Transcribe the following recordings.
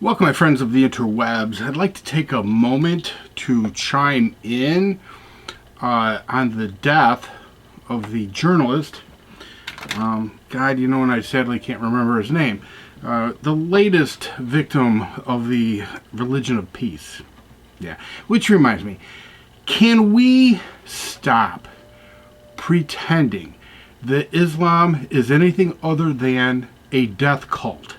Welcome, my friends of the interwebs. I'd like to take a moment to chime in on the death of the journalist. God, you know, and I sadly can't remember his name. The latest victim of the religion of peace. Yeah, which reminds me, can we stop pretending that Islam is anything other than a death cult?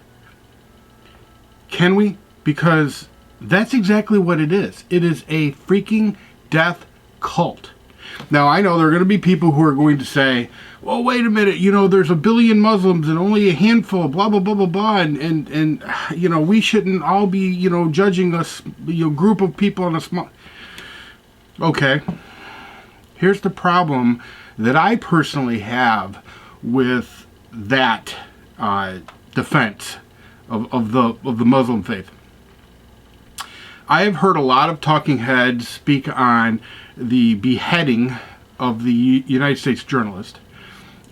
Can we? Because that's exactly what it is. It is a freaking death cult. Now, I know there are going to be people who are going to say, well, wait a minute, you know, there's 1 billion Muslims and only a handful, blah, blah, blah, blah, blah, and you know, we shouldn't all be, you know, judging a group of people on a small... Okay. Here's the problem that I personally have with that defense of the Muslim faith. I have heard a lot of talking heads speak on the beheading of the United States journalist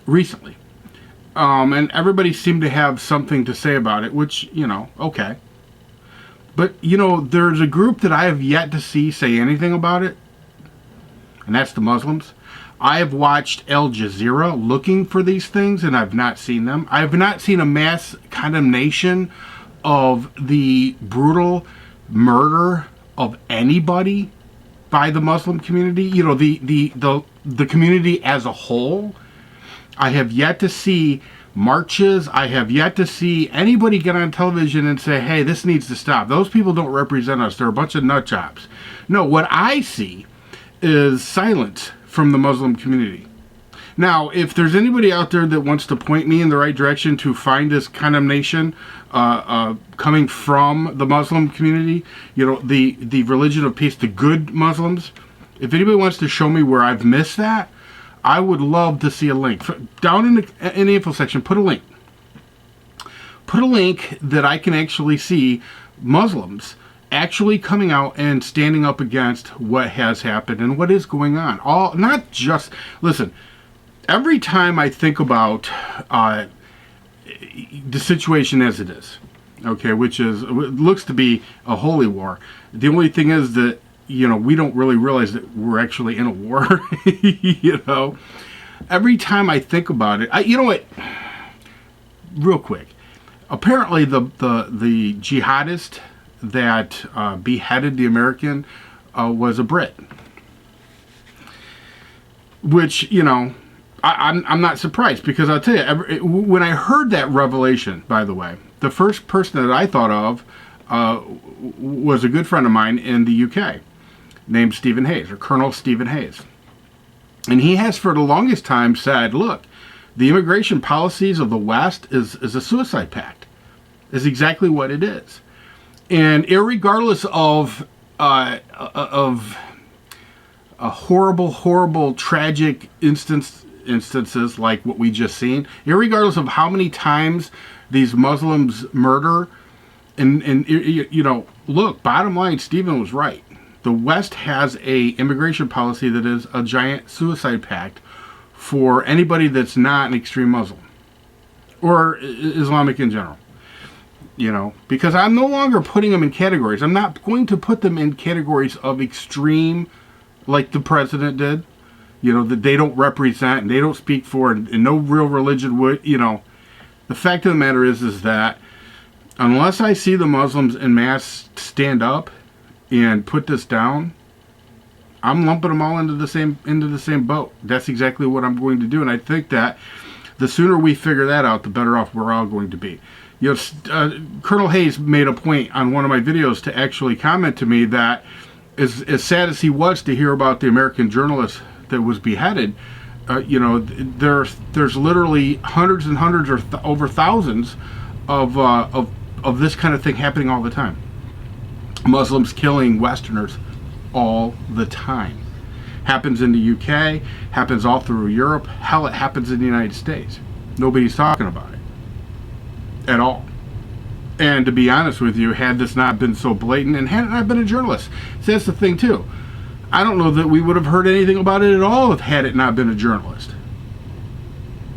recently. And everybody seemed to have something to say about it, which, you know, okay. But, you know, there's a group that I have yet to see say anything about it, and that's the Muslims. I have watched Al Jazeera looking for these things, and I've not seen them. I have not seen a mass condemnation of the brutal murder of anybody by the Muslim community. You know, the community as a whole. I have yet to see marches. I have yet to see anybody get on television and say, hey, this needs to stop. Those people don't represent us. They're a bunch of nut jobs. No, what I see is silence from the Muslim community. Now, if there's anybody out there that wants to point me in the right direction to find this condemnation coming from the Muslim community, you know, the religion of peace, the good Muslims, if anybody wants to show me where I've missed that, I would love to see a link. Down in the info section, put a link. Put a link that I can actually see Muslims actually coming out and standing up against what has happened and what is going on. All, not just, listen, every time I think about the situation as it is, okay, which is, it looks to be a holy war. The only thing is that, you know, we don't really realize that we're actually in a war, you know. Every time I think about it, you know what, real quick, apparently the jihadist that beheaded the American was a Brit. Which, you know, I'm not surprised, because I'll tell you, when I heard that revelation, by the way, the first person that I thought of was a good friend of mine in the UK named Stephen Hayes, or Colonel Stephen Hayes. And he has for the longest time said, look, the immigration policies of the West is a suicide pact. Is exactly what it is. And irregardless of a horrible, tragic instances like what we just seen, irregardless of how many times these Muslims murder, and you know, look, bottom line, Stephen was right. The West has a immigration policy that is a giant suicide pact for anybody that's not an extreme Muslim or Islamic in general. You know, because I'm no longer putting them in categories. I'm not going to put them in categories of extreme, like the president did. You know, that they don't represent and they don't speak for, and no real religion would, you know. The fact of the matter is that unless I see the Muslims en masse stand up and put this down, I'm lumping them all into the same boat. That's exactly what I'm going to do. And I think that the sooner we figure that out, the better off we're all going to be. You know, Colonel Hayes made a point on one of my videos to actually comment to me that as sad as he was to hear about the American journalist that was beheaded, you know, there's literally hundreds and hundreds or over thousands of this kind of thing happening all the time. Muslims killing Westerners all the time. Happens in the UK, happens all through Europe, hell, it happens in the United States. Nobody's talking about it at all. And to be honest with you, had this not been so blatant, and had it not been a journalist, so that's the thing too, I don't know that we would have heard anything about it at all if had it not been a journalist.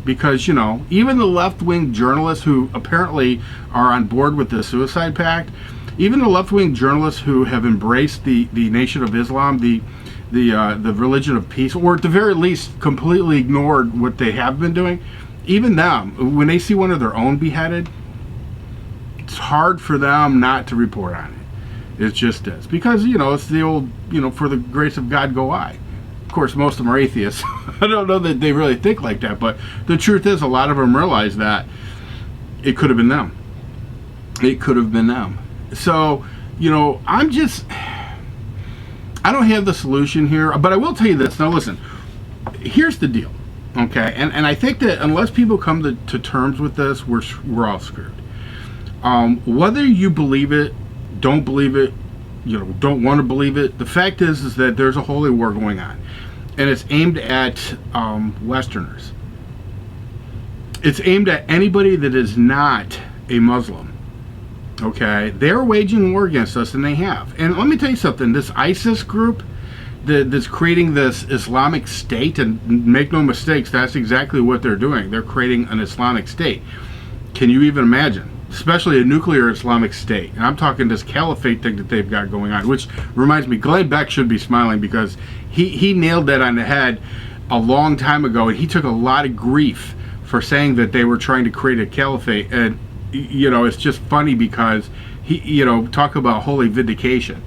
Because, you know, even the left-wing journalists who apparently are on board with the suicide pact, even the left-wing journalists who have embraced the Nation of Islam, the religion of peace, or at the very least completely ignored what they have been doing, even them, when they see one of their own beheaded, it's hard for them not to report on it. It just is. Because, it's the old, for the grace of God go I. Of course, most of them are atheists. I don't know that they really think like that, but the truth is a lot of them realize that it could have been them. It could have been them. So, I don't have the solution here, but I will tell you this. Now, listen, here's the deal, okay? And I think that unless people come to terms with this, we're all screwed. Whether you believe it, don't believe it, don't want to believe it, the fact is that there's a holy war going on, and it's aimed at Westerners. It's aimed at anybody that is not a Muslim. Okay, they're waging war against us, and they have. And let me tell you something, this ISIS group that's creating this Islamic State, and make no mistakes, that's exactly what they're doing. They're creating an Islamic State. Can you even imagine? Especially a nuclear Islamic State. And I'm talking this caliphate thing that they've got going on, which reminds me, Glenn Beck should be smiling because he nailed that on the head a long time ago, and he took a lot of grief for saying that they were trying to create a caliphate. And it's just funny because he, talk about holy vindication,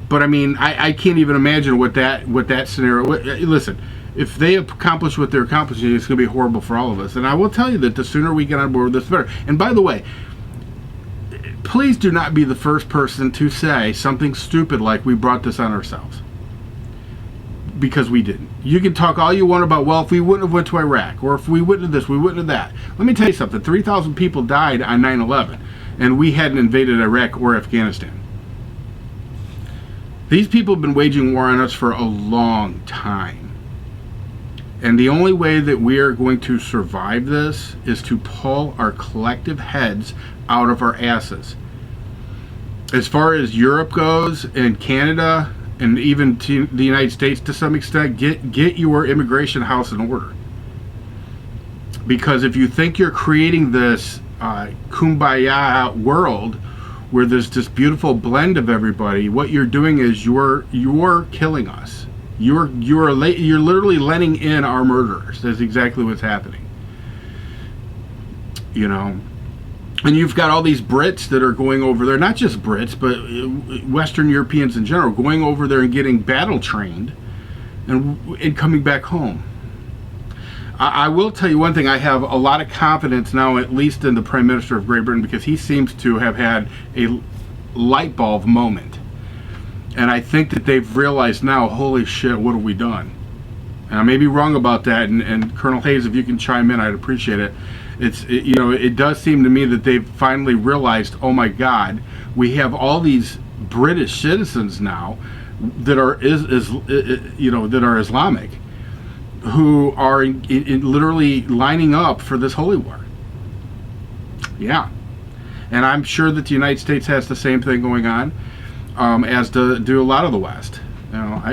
But I mean, I can't even imagine what that scenario. Listen, if they accomplish what they're accomplishing, it's going to be horrible for all of us. And I will tell you that the sooner we get on board with this, the better. And by the way, please do not be the first person to say something stupid like we brought this on ourselves. Because we didn't. You can talk all you want about, well, if we wouldn't have went to Iraq, or if we wouldn't have this, we wouldn't have that. Let me tell you something. 3,000 people died on 9/11, and we hadn't invaded Iraq or Afghanistan. These people have been waging war on us for a long time. And the only way that we are going to survive this is to pull our collective heads out of our asses. As far as Europe goes, and Canada, and even to the United States to some extent, get your immigration house in order. Because if you think you're creating this kumbaya world where there's this beautiful blend of everybody, what you're doing is you're killing us. You're literally letting in our murderers. That's exactly what's happening. And you've got all these Brits that are going over there, not just Brits, but Western Europeans in general, going over there and getting battle trained and coming back home. I will tell you one thing, I have a lot of confidence now, at least in the Prime Minister of Great Britain, because he seems to have had a light bulb moment. And I think that they've realized now, holy shit, what have we done? And I may be wrong about that, and Colonel Hayes, if you can chime in, I'd appreciate it. It does seem to me that they've finally realized, oh my God, we have all these British citizens now that are that are Islamic, who are literally lining up for this holy war. Yeah, and I'm sure that the United States has the same thing going on, as do a lot of the West.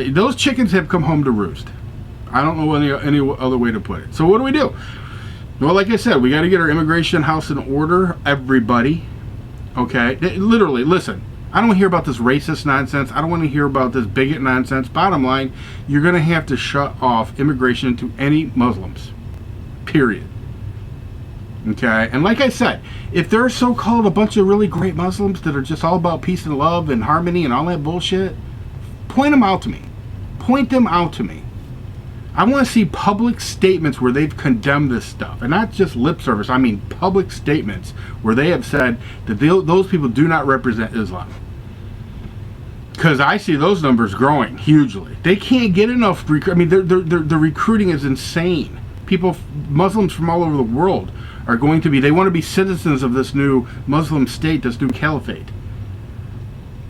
Those chickens have come home to roost. I don't know any other way to put it. So what do we do? Well, like I said, we got to get our immigration house in order, everybody. Okay? Literally, listen, I don't want to hear about this racist nonsense. I don't want to hear about this bigot nonsense. Bottom line, you're going to have to shut off immigration to any Muslims. Period. Okay? And like I said, if there are so-called a bunch of really great Muslims that are just all about peace and love and harmony and all that bullshit, point them out to me. Point them out to me. I want to see public statements where they've condemned this stuff. And not just lip service. I mean public statements where they have said that those people do not represent Islam. Because I see those numbers growing hugely. They can't get enough. The recruiting is insane. People, Muslims from all over the world are going to be, they want to be citizens of this new Muslim state, this new caliphate.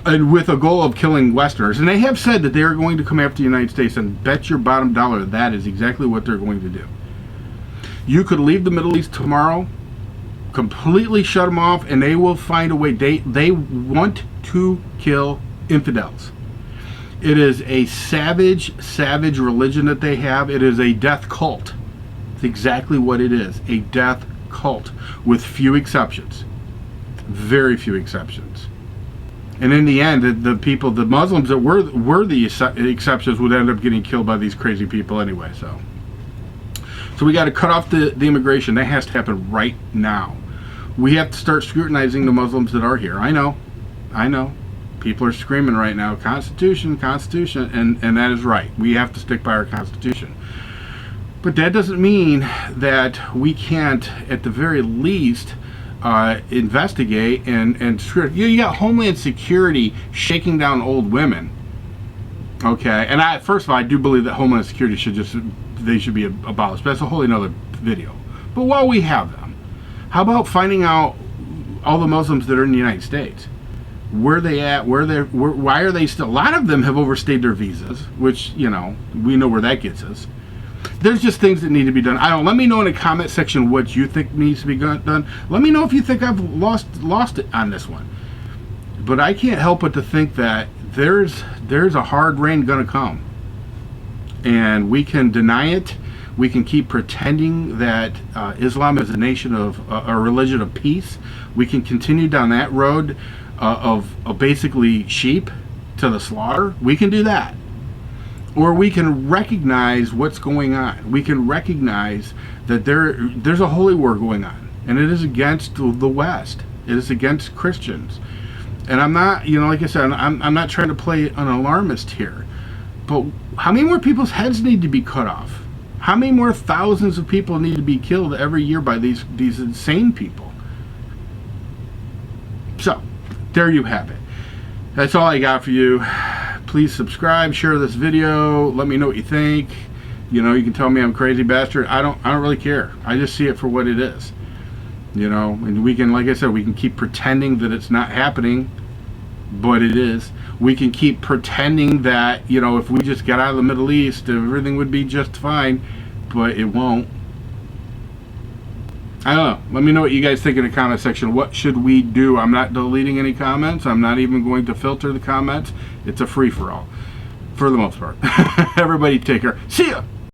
And with a goal of killing Westerners. And they have said that they are going to come after the United States, and bet your bottom dollar that is exactly what they're going to do. You could leave the Middle East tomorrow, completely shut them off, and they will find a way. They want to kill infidels. It is a savage religion that they have. It is a death cult. It's exactly what it is. A death cult, with few exceptions. Very few exceptions. And in the end, the people, the Muslims that were the exceptions would end up getting killed by these crazy people anyway. So we got to cut off the immigration. That has to happen right now. We have to start scrutinizing the Muslims that are here. I know. People are screaming right now, Constitution, Constitution, and that is right. We have to stick by our Constitution. But that doesn't mean that we can't, at the very least, investigate and you got Homeland Security shaking down old women. Okay, and first of all, I do believe that Homeland Security should be abolished. But that's a whole another video. But while we have them, how about finding out all the Muslims that are in the United States? Where they at? Why are they still? A lot of them have overstayed their visas, which we know where that gets us. There's just things that need to be done. Let me know in the comment section what you think needs to be done. Let me know if you think I've lost it on this one. But I can't help but to think that there's a hard rain gonna come, and we can deny it. We can keep pretending that Islam is a nation of a religion of peace. We can continue down that road of basically sheep to the slaughter. We can do that. Or we can recognize what's going on. We can recognize that there's a holy war going on, and it is against the West. It is against Christians. And I'm not, like I said, I'm not trying to play an alarmist here. But how many more people's heads need to be cut off? How many more thousands of people need to be killed every year by these insane people? So, there you have it. That's all I got for you. Please subscribe, share this video, let me know what you think. You can tell me I'm a crazy bastard. I don't really care. I just see it for what it is. And we can, like I said, we can keep pretending that it's not happening, but it is. We can keep pretending that, if we just got out of the Middle East, everything would be just fine, but it won't. I don't know. Let me know what you guys think in the comment section. What should we do? I'm not deleting any comments. I'm not even going to filter the comments. It's a free-for-all, for the most part. Everybody take care. See ya!